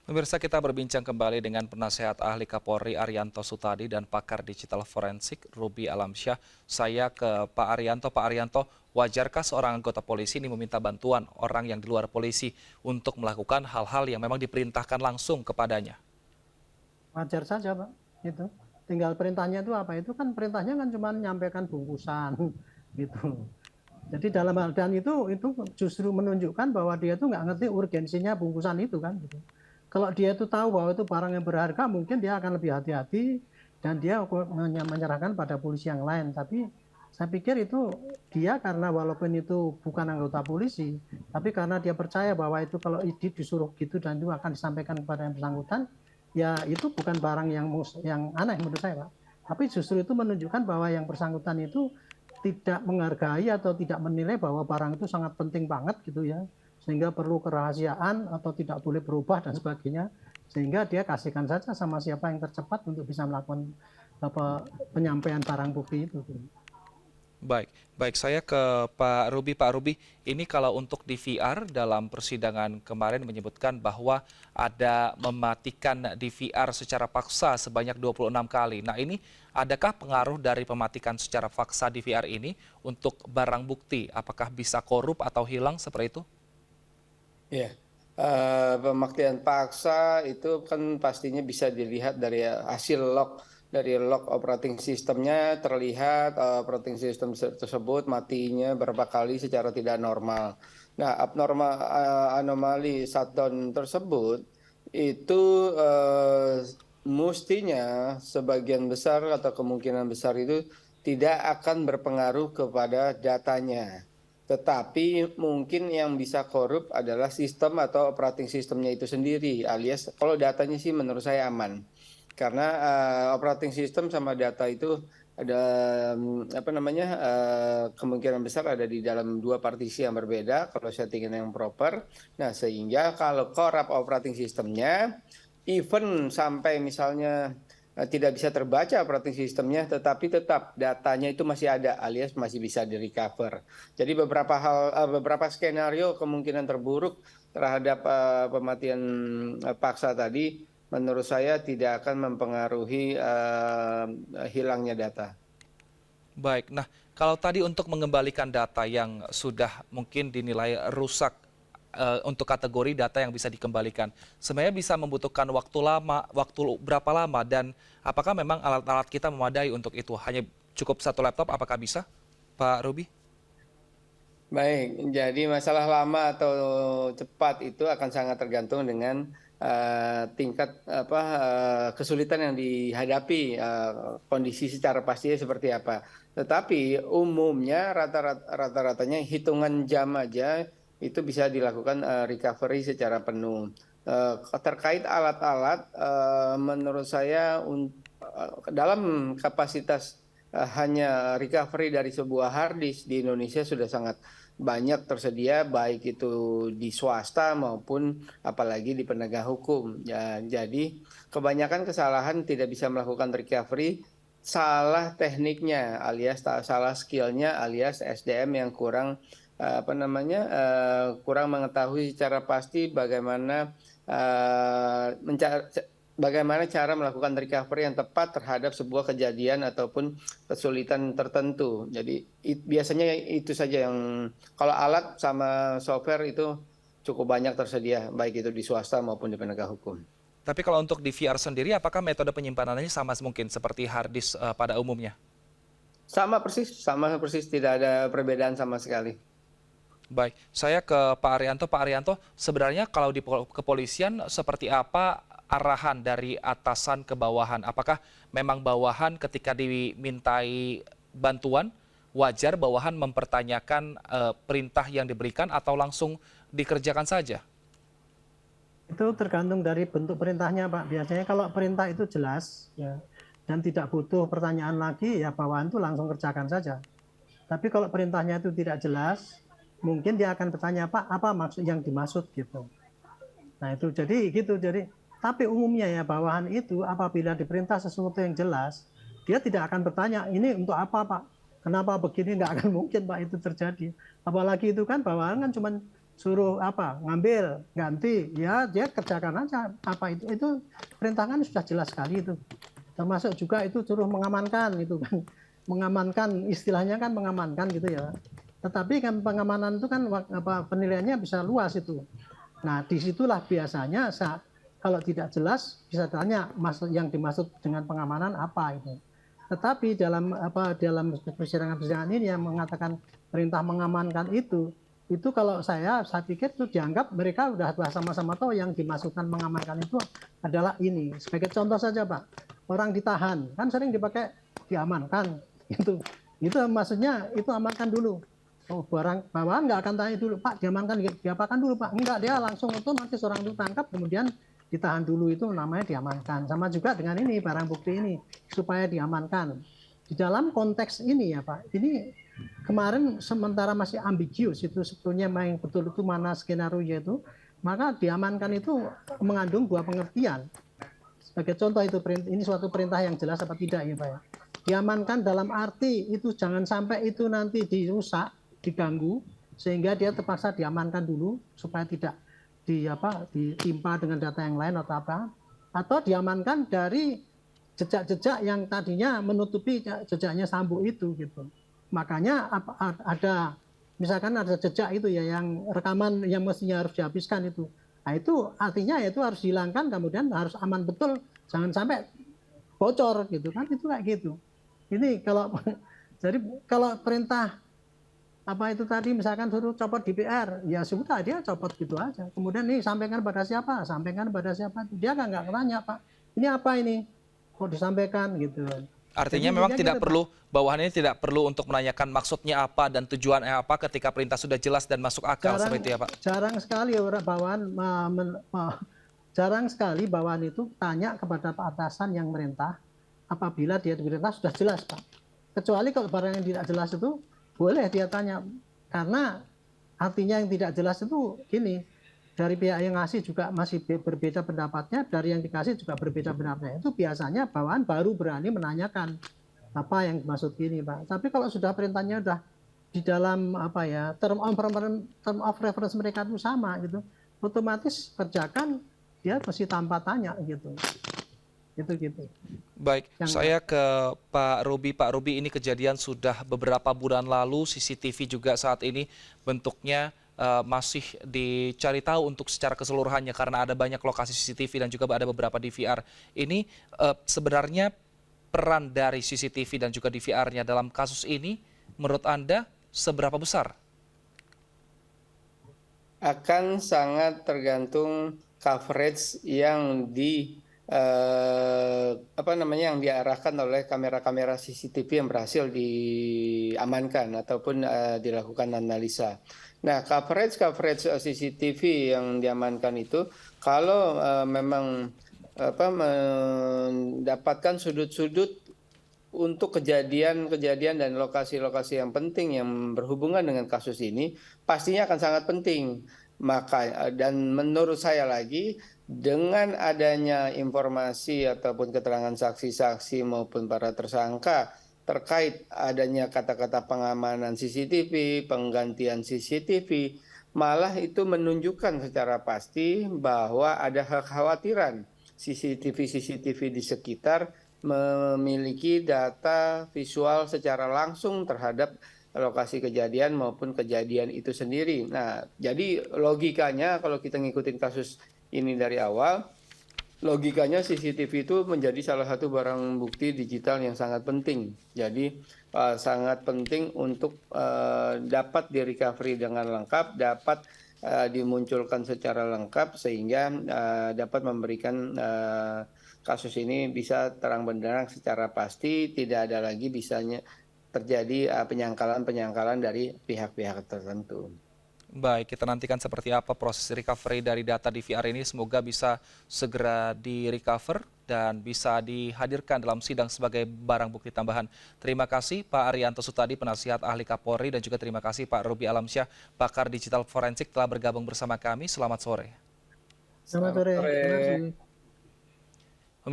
Pemirsa, kita berbincang kembali dengan penasehat ahli Kapolri Arianto Sutadi dan pakar digital forensik Ruby Alamsyah. Saya ke Pak Arianto. Pak Arianto, wajarkah seorang anggota polisi ini meminta bantuan orang yang di luar polisi untuk melakukan hal-hal yang memang diperintahkan langsung kepadanya? Wajar saja, Pak. Itu. Tinggal perintahnya itu apa? Itu kan perintahnya kan cuma menyampaikan bungkusan gitu. Jadi dalam hal dan itu justru menunjukkan bahwa dia itu nggak ngerti urgensinya bungkusan itu kan gitu. Kalau dia itu tahu bahwa itu barang yang berharga, mungkin dia akan lebih hati-hati dan dia menyerahkan pada polisi yang lain. Tapi saya pikir itu dia karena walaupun itu bukan anggota polisi, tapi karena dia percaya bahwa itu kalau disuruh gitu dan itu akan disampaikan kepada yang bersangkutan, ya itu bukan barang yang aneh menurut saya, Pak. Tapi justru itu menunjukkan bahwa yang bersangkutan itu tidak menghargai atau tidak menilai bahwa barang itu sangat penting banget gitu ya, sehingga perlu kerahasiaan atau tidak boleh berubah dan sebagainya, sehingga dia kasihkan saja sama siapa yang tercepat untuk bisa melakukan penyampaian barang bukti itu. Baik, baik, saya ke Pak Ruby. Pak Ruby, ini kalau untuk di VR dalam persidangan kemarin menyebutkan bahwa ada mematikan DVR secara paksa sebanyak 26 kali. Nah, ini adakah pengaruh dari pematikan secara paksa DVR ini untuk barang bukti? Apakah bisa korup atau hilang seperti itu? Ya, pemakaian paksa itu kan pastinya bisa dilihat dari hasil log operating sistemnya terlihat operating system tersebut matinya berapa kali secara tidak normal. Nah, anomali shutdown tersebut itu mestinya sebagian besar atau kemungkinan besar itu tidak akan berpengaruh kepada datanya. Tetapi mungkin yang bisa korup adalah sistem atau operating sistemnya itu sendiri, alias kalau datanya sih menurut saya aman. Karena operating system sama data itu ada kemungkinan besar ada di dalam dua partisi yang berbeda kalau settingan yang proper. Nah, sehingga kalau korup operating sistemnya, even sampai misalnya tidak bisa terbaca operating sistemnya, tetapi tetap datanya itu masih ada, alias masih bisa di-recover. Jadi beberapa skenario kemungkinan terburuk terhadap pematian paksa tadi, menurut saya tidak akan mempengaruhi hilangnya data. Baik, nah kalau tadi untuk mengembalikan data yang sudah mungkin dinilai rusak untuk kategori data yang bisa dikembalikan, sebenarnya bisa membutuhkan waktu lama, waktu berapa lama dan apakah memang alat-alat kita memadai untuk itu? Hanya cukup satu laptop, apakah bisa, Pak Ruby? Baik, jadi masalah lama atau cepat itu akan sangat tergantung dengan tingkat kesulitan yang dihadapi, kondisi secara pastinya seperti apa. Tetapi umumnya rata-ratanya hitungan jam aja itu bisa dilakukan recovery secara penuh. Terkait alat-alat, menurut saya dalam kapasitas hanya recovery dari sebuah hard disk di Indonesia sudah sangat banyak tersedia, baik itu di swasta maupun apalagi di penegak hukum. Ya, jadi kebanyakan kesalahan tidak bisa melakukan recovery, salah tekniknya alias salah skillnya alias SDM yang kurang kurang mengetahui secara pasti bagaimana cara melakukan recovery yang tepat terhadap sebuah kejadian ataupun kesulitan tertentu. Jadi biasanya itu saja yang kalau alat sama software itu cukup banyak tersedia, baik itu di swasta maupun di penegak hukum. Tapi kalau untuk di VR sendiri, apakah metode penyimpanannya sama mungkin seperti hard disk pada umumnya? Sama persis, tidak ada perbedaan sama sekali. Baik, saya ke Pak Arianto. Pak Arianto, sebenarnya kalau di kepolisian seperti apa arahan dari atasan ke bawahan? Apakah memang bawahan ketika dimintai bantuan, wajar bawahan mempertanyakan perintah yang diberikan atau langsung dikerjakan saja? Itu tergantung dari bentuk perintahnya, Pak. Biasanya kalau perintah itu jelas ya dan tidak butuh pertanyaan lagi, ya bawahan itu langsung kerjakan saja. Tapi kalau perintahnya itu tidak jelas, mungkin dia akan bertanya, Pak, apa maksud yang dimaksud gitu. Nah itu jadi gitu. Jadi tapi umumnya ya bawahan itu apabila diperintah sesuatu yang jelas, dia tidak akan bertanya ini untuk apa, Pak, kenapa begini, nggak akan mungkin, Pak, itu terjadi. Apalagi itu kan bawahan kan cuma suruh apa ngambil ganti ya dia kerjakan aja apa itu perintahkan sudah jelas sekali itu, termasuk juga itu suruh mengamankan itu kan mengamankan istilahnya kan mengamankan gitu ya, tetapi kan pengamanan itu kan apa penilaiannya bisa luas itu. Nah disitulah biasanya kalau tidak jelas bisa tanya yang dimaksud dengan pengamanan apa itu. Tetapi dalam persidangan ini yang mengatakan perintah mengamankan itu kalau saya pikir itu dianggap mereka sudah sama-sama tahu yang dimaksudkan mengamankan itu adalah ini. Sebagai contoh saja Pak, orang ditahan kan sering dipakai diamankan itu maksudnya itu amankan dulu. Oh, barang bawaan nggak akan tanya dulu Pak diamankan diapakan dulu Pak, enggak, dia langsung otomatis orang itu tangkap kemudian ditahan dulu, itu namanya diamankan. Sama juga dengan ini barang bukti ini supaya diamankan. Di dalam konteks ini ya Pak, ini kemarin sementara masih ambiguous itu sebetulnya main betul itu mana skenario itu, maka diamankan itu mengandung dua pengertian. Sebagai contoh itu ini suatu perintah yang jelas apa tidak ya Pak ya. Diamankan dalam arti itu jangan sampai itu nanti dirusak, diganggu sehingga dia terpaksa diamankan dulu supaya tidak ditimpa dengan data yang lain atau apa, atau diamankan dari jejak-jejak yang tadinya menutupi jejaknya Sambo itu gitu. Makanya ada misalkan ada jejak itu ya yang rekaman yang mestinya harus dihabiskan itu. Nah itu artinya itu harus dihilangkan, kemudian harus aman betul, jangan sampai bocor gitu kan, itu kayak gitu. Ini kalau jadi kalau perintah apa itu tadi misalkan suruh copot DPR, ya sudah dia copot gitu aja. Kemudian nih sampaikan pada siapa? Sampaikan pada siapa? Dia kan nggak tanya Pak, ini apa ini? Kok disampaikan gitu. Artinya Jadi memang dia tidak gitu, perlu, bawahan ini tidak perlu untuk menanyakan maksudnya apa dan tujuannya apa ketika perintah sudah jelas dan masuk akal seperti itu ya Pak? Jarang sekali orang bawahan jarang sekali bawahan itu tanya kepada atasan yang merintah apabila dia diperintah sudah jelas Pak. Kecuali kalau barang yang tidak jelas itu boleh dia tanya, karena artinya yang tidak jelas itu gini, dari pihak yang ngasih juga masih berbeda pendapatnya, dari yang dikasih juga berbeda pendapatnya. Itu biasanya bawahan baru berani menanyakan apa yang dimaksud ini Pak. Tapi kalau sudah perintahnya sudah di dalam apa ya term of reference mereka itu sama gitu, otomatis kerjakan dia mesti tanpa tanya gitu. Gitu. Baik, saya ke Pak Ruby. Pak Ruby, ini kejadian sudah beberapa bulan lalu, CCTV juga saat ini bentuknya masih dicari tahu untuk secara keseluruhannya karena ada banyak lokasi CCTV dan juga ada beberapa DVR. Ini sebenarnya peran dari CCTV dan juga DVR-nya dalam kasus ini menurut Anda seberapa besar? Akan sangat tergantung coverage yang yang diarahkan oleh kamera-kamera CCTV yang berhasil diamankan ataupun dilakukan analisa. Nah, coverage CCTV yang diamankan itu kalau memang mendapatkan sudut-sudut untuk kejadian-kejadian dan lokasi-lokasi yang penting yang berhubungan dengan kasus ini, pastinya akan sangat penting. Maka dan menurut saya lagi, dengan adanya informasi ataupun keterangan saksi-saksi maupun para tersangka terkait adanya kata-kata pengamanan CCTV, penggantian CCTV, malah itu menunjukkan secara pasti bahwa ada kekhawatiran CCTV di sekitar memiliki data visual secara langsung terhadap lokasi kejadian maupun kejadian itu sendiri. Nah, jadi logikanya kalau kita ngikutin kasus ini dari awal, logikanya CCTV itu menjadi salah satu barang bukti digital yang sangat penting. Jadi sangat penting untuk dapat di-recovery dengan lengkap, dapat dimunculkan secara lengkap sehingga dapat memberikan kasus ini bisa terang benderang secara pasti, tidak ada lagi bisanya terjadi penyangkalan dari pihak-pihak tertentu. Baik, kita nantikan seperti apa proses recovery dari data DVR ini. Semoga bisa segera di-recover dan bisa dihadirkan dalam sidang sebagai barang bukti tambahan. Terima kasih Pak Arianto Sutadi, penasihat ahli Kapolri, dan juga terima kasih Pak Ruby Alamsyah, pakar digital forensik telah bergabung bersama kami. Selamat sore. Selamat sore. Terima kasih.